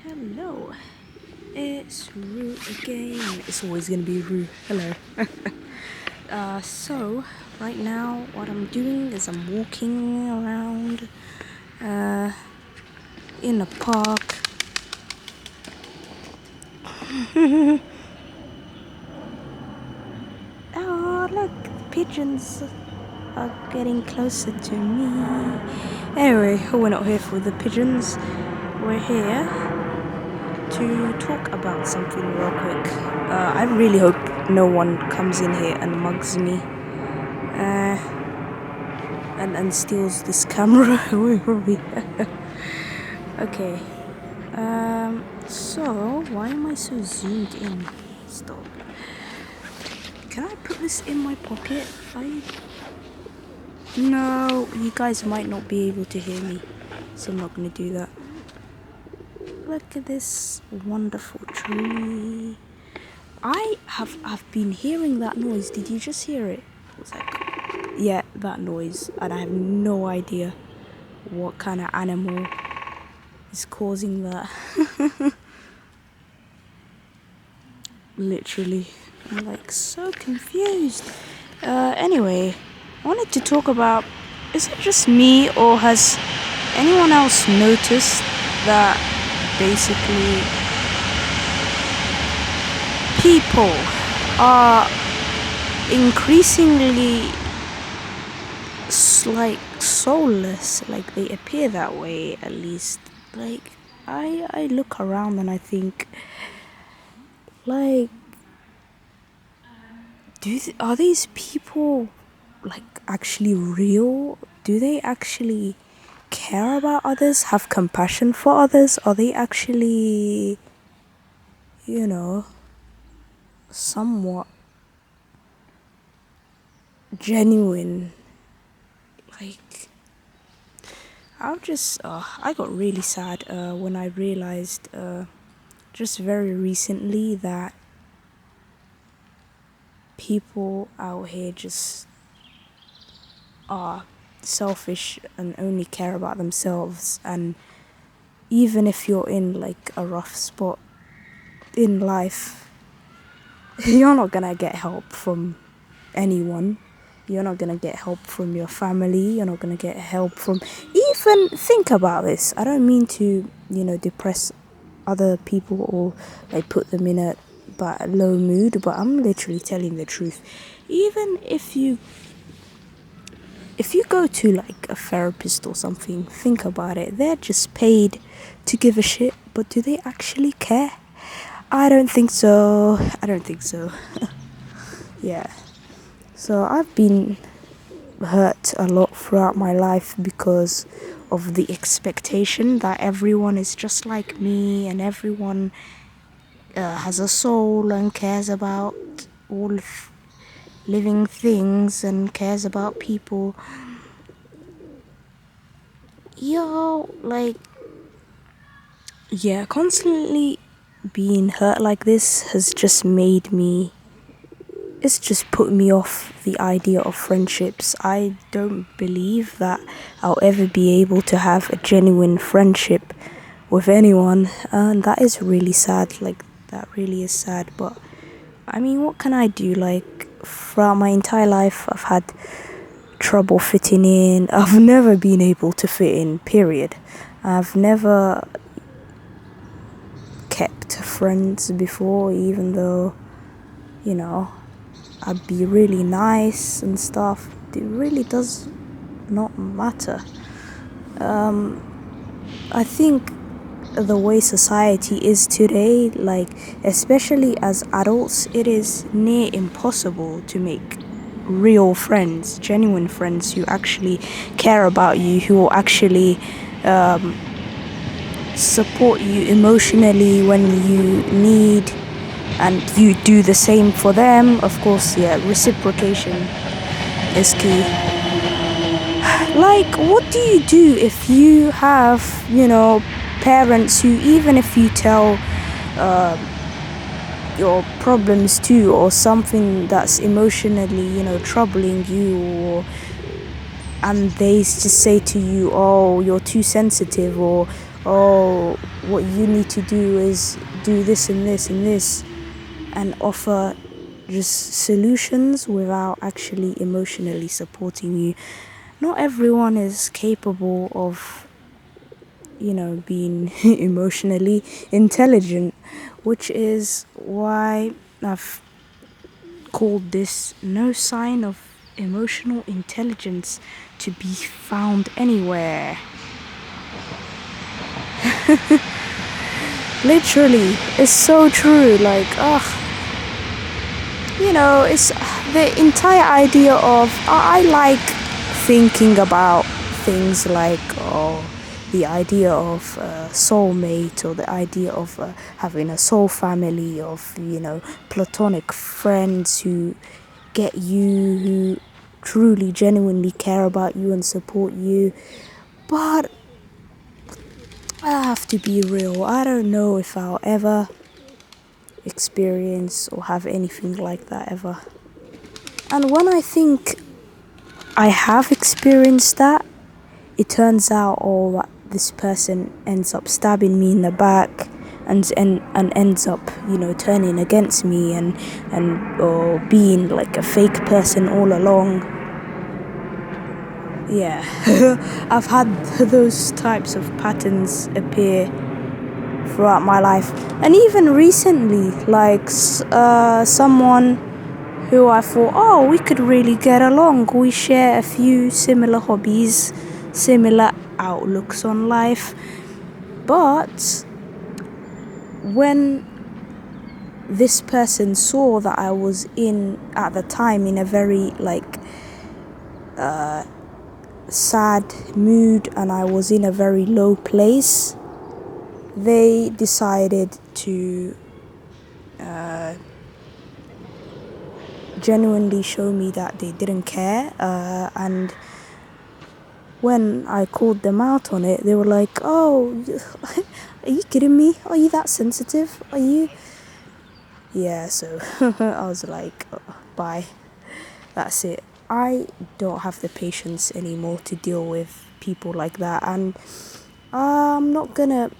Hello, it's Rue again. It's always gonna be Rue. Hello. So right now, what I'm doing is I'm walking around in a park. Oh, look, the pigeons are getting closer to me. Anyway, we're not here for the pigeons. We're here to talk about something real quick. I really hope no one comes in here and mugs me and steals this camera. Where are we? Okay. So why am I so zoomed in? Stop. Can I put this in my pocket? No, you guys might not be able to hear me, so I'm not gonna do that. Look at this wonderful tree. I've been hearing that noise. Did you just hear it? It was like, yeah, that noise, and I have no idea what kind of animal is causing that. Literally, I'm like so confused. Anyway, I wanted to talk about, is it just me or has anyone else noticed that basically people are increasingly like soulless, like they appear that way at least. Like I look around and I think, like, are these people like actually real? Do they actually care about others, have compassion for others? Are they actually, somewhat genuine? Like, I got really sad when I realized just very recently that people out here just are selfish and only care about themselves. And even if you're in like a rough spot in life, you're not gonna get help from anyone. You're not gonna get help from your family. You're not gonna get help from, even think about this. I don't mean to, depress other people or like put them in a low mood, but I'm literally telling the truth. Even if you go to like a therapist or something, think about it. They're just paid to give a shit, but do they actually care? I don't think so. Yeah. So I've been hurt a lot throughout my life because of the expectation that everyone is just like me and everyone has a soul and cares about all living things and cares about people. Like, yeah, constantly being hurt like this has just made me, it's just put me off the idea of friendships. I don't believe that I'll ever be able to have a genuine friendship with anyone, and that is really sad. Like, that really is sad, but I mean, what can I do? Like, throughout my entire life I've had trouble fitting in. I've never been able to fit in, period. I've never kept friends before, even though, I'd be really nice and stuff. It really does not matter. I think the way society is today, like, especially as adults, it is near impossible to make real friends, genuine friends who actually care about you, who will actually support you emotionally when you need, and you do the same for them. Of course, yeah, reciprocation is key. Like, what do you do if you have, parents who, even if you tell your problems to, or something that's emotionally, troubling you, and they just say to you, oh, you're too sensitive, or oh, what you need to do is do this and this and this, and offer just solutions without actually emotionally supporting you. Not everyone is capable of, being emotionally intelligent, which is why I've called this no sign of emotional intelligence to be found anywhere. Literally, it's so true. Like, it's the entire idea of I like thinking about things like the idea of soulmate, or the idea of having a soul family, of platonic friends who get you, who truly genuinely care about you and support you. But I have to be real, I don't know if I'll ever experience or have anything like that ever. And when I think I have experienced that, it turns out this person ends up stabbing me in the back and ends up turning against me and or being like a fake person all along. Yeah. I've had those types of patterns appear throughout my life, and even recently, like someone who I thought, oh, we could really get along, we share a few similar hobbies, similar outlooks on life. But when this person saw that I was at the time in a very sad mood, and I was in a very low place, they decided to genuinely show me that they didn't care, and when I called them out on it, they were like, oh, are you kidding me? Are you that sensitive? Are you? Yeah, so I was like, bye, that's it. I don't have the patience anymore to deal with people like that, and I'm not gonna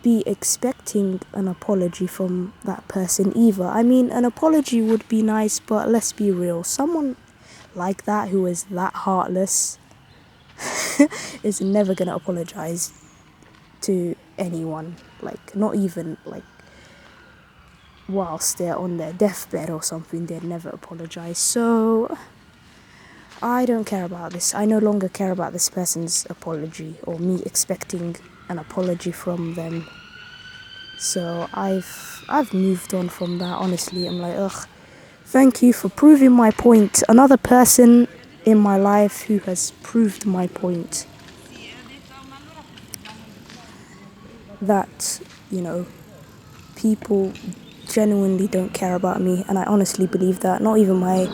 be expecting an apology from that person either. I mean, an apology would be nice, but let's be real, someone like that who is that heartless is never gonna apologize to anyone, like not even like whilst they're on their deathbed or something. They'd never apologize. So I don't care about this. I no longer care about this person's apology or me expecting an apology from them. So I've moved on from that, honestly. I'm like, ugh, thank you for proving my point. Another person in my life who has proved my point that, people genuinely don't care about me, and I honestly believe that. Not even my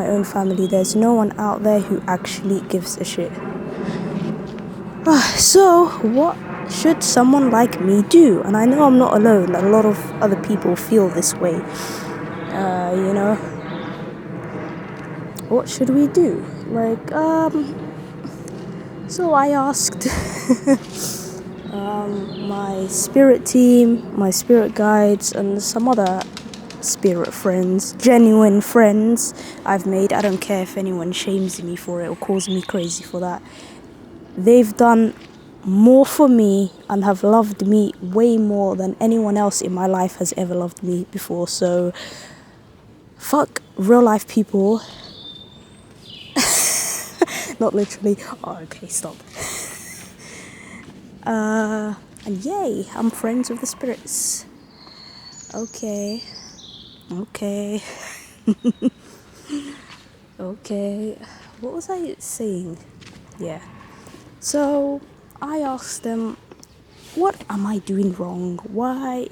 own family. There's no one out there who actually gives a shit. So what should someone like me do? And I know I'm not alone. A lot of other people feel this way. What should we do? So I asked my spirit team, my spirit guides, and some other spirit friends, genuine friends I've made. I don't care if anyone shames me for it or calls me crazy for that. They've done more for me and have loved me way more than anyone else in my life has ever loved me before. So fuck real life people. Not literally. Oh, okay, stop. And yay, I'm friends with the spirits. Okay. Okay. What was I saying? Yeah. So I asked them, what am I doing wrong? Why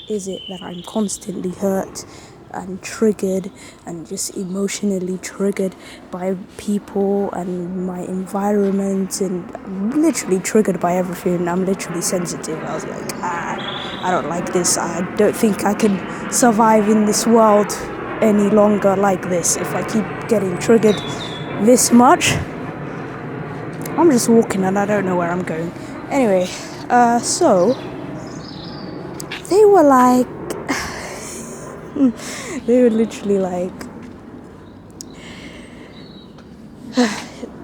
is it that I'm constantly hurt and triggered and just emotionally triggered by people and my environment, and I'm literally triggered by everything. I'm literally sensitive. I was like, I don't like this. I don't think I can survive in this world any longer like this. If I keep getting triggered this much, I'm just walking and I don't know where I'm going. Anyway, So they were like, they were literally like,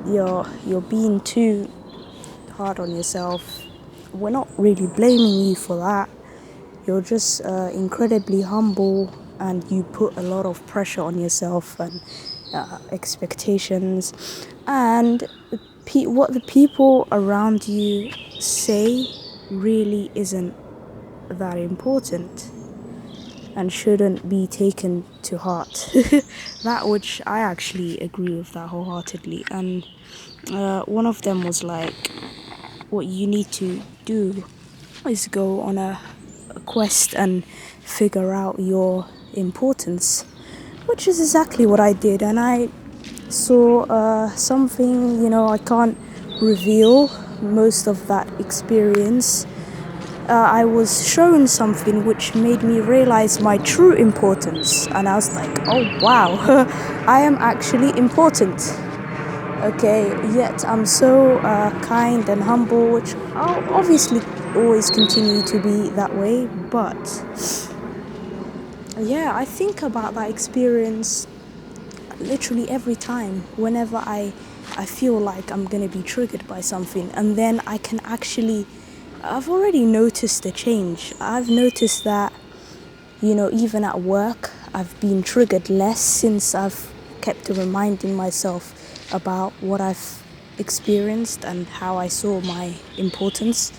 you're being too hard on yourself. We're not really blaming you for that. You're just incredibly humble, and you put a lot of pressure on yourself and expectations. And what the people around you say really isn't that important and shouldn't be taken to heart. That which I actually agree with that wholeheartedly. And one of them was like, what you need to do is go on a quest and figure out your importance, which is exactly what I did. And I saw something, I can't reveal most of that experience. I was shown something which made me realize my true importance, and I was like, oh wow, I am actually important. Okay, yet I'm so kind and humble, which I'll obviously always continue to be that way. But yeah, I think about that experience literally every time whenever I feel like I'm gonna be triggered by something, and then I've already noticed a change. I've noticed that, even at work, I've been triggered less since I've kept reminding myself about what I've experienced and how I saw my importance.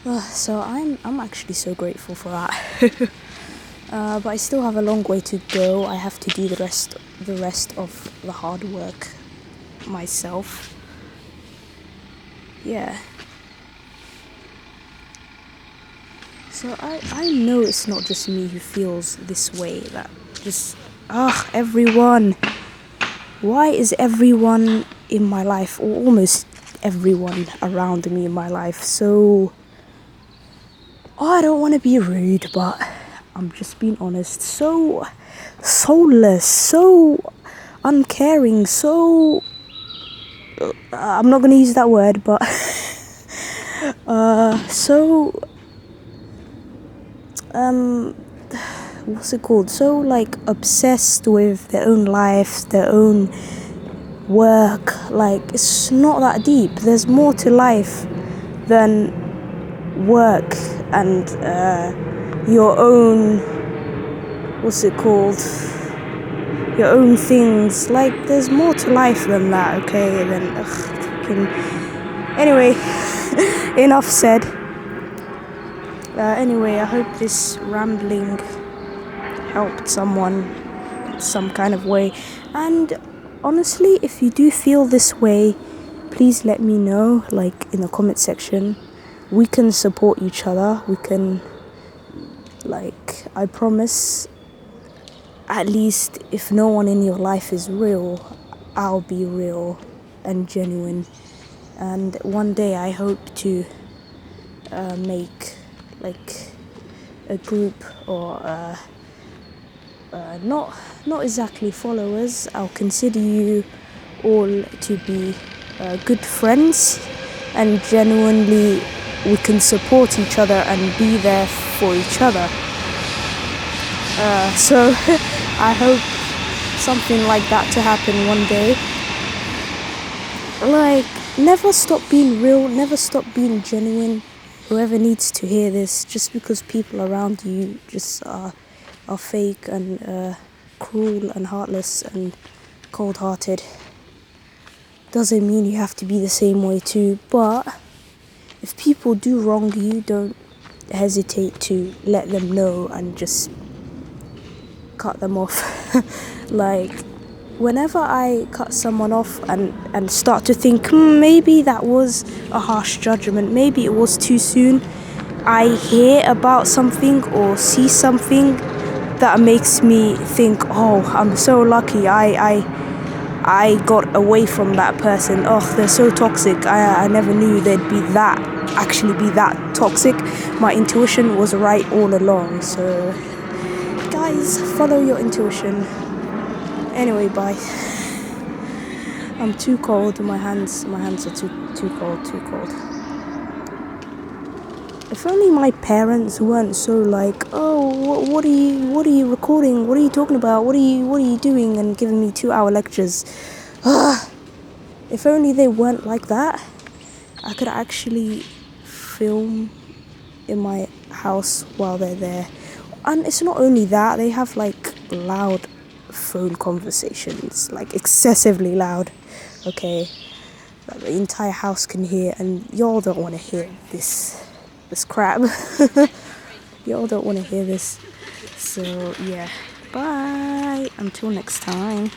So I'm actually so grateful for that. But I still have a long way to go. I have to do the rest of the hard work myself. Yeah. So I know it's not just me who feels this way, that just, everyone. Why is everyone in my life, or almost everyone around me in my life, so, I don't want to be rude, but I'm just being honest, so soulless, so uncaring, so, I'm not going to use that word, but, so, what's it called? So like obsessed with their own lives, their own work. Like, it's not that deep. There's more to life than work and your own, what's it called? Your own things. Like, there's more to life than that, okay? Anyway, enough said. Anyway, I hope this rambling helped someone in some kind of way. And honestly, if you do feel this way, please let me know, like, in the comment section. We can support each other. We can, like, I promise, at least if no one in your life is real, I'll be real and genuine. And one day I hope to make, like, a group, or not exactly followers. I'll consider you all to be good friends, and genuinely we can support each other and be there for each other. So I hope something like that to happen one day. Like, never stop being real, never stop being genuine. Whoever needs to hear this, just because people around you just are fake and cruel and heartless and cold-hearted, doesn't mean you have to be the same way too. But if people do wrong you, don't hesitate to let them know and just cut them off. Like, whenever I cut someone off and start to think, maybe that was a harsh judgment, maybe it was too soon, I hear about something or see something that makes me think, oh, I'm so lucky I got away from that person. Oh, they're so toxic. I never knew they'd actually be that toxic. My intuition was right all along. So, guys, follow your intuition. Anyway, bye. I'm too cold. My hands are too cold. If only my parents weren't so like, oh, what are you recording? What are you talking about? What are you doing? And giving me 2 hour lectures. If only they weren't like that, I could actually film in my house while they're there. And it's not only that, they have like loud phone conversations, like excessively loud. Okay, that the entire house can hear, and y'all don't want to hear this crap. Y'all don't want to hear this. So yeah, bye until next time.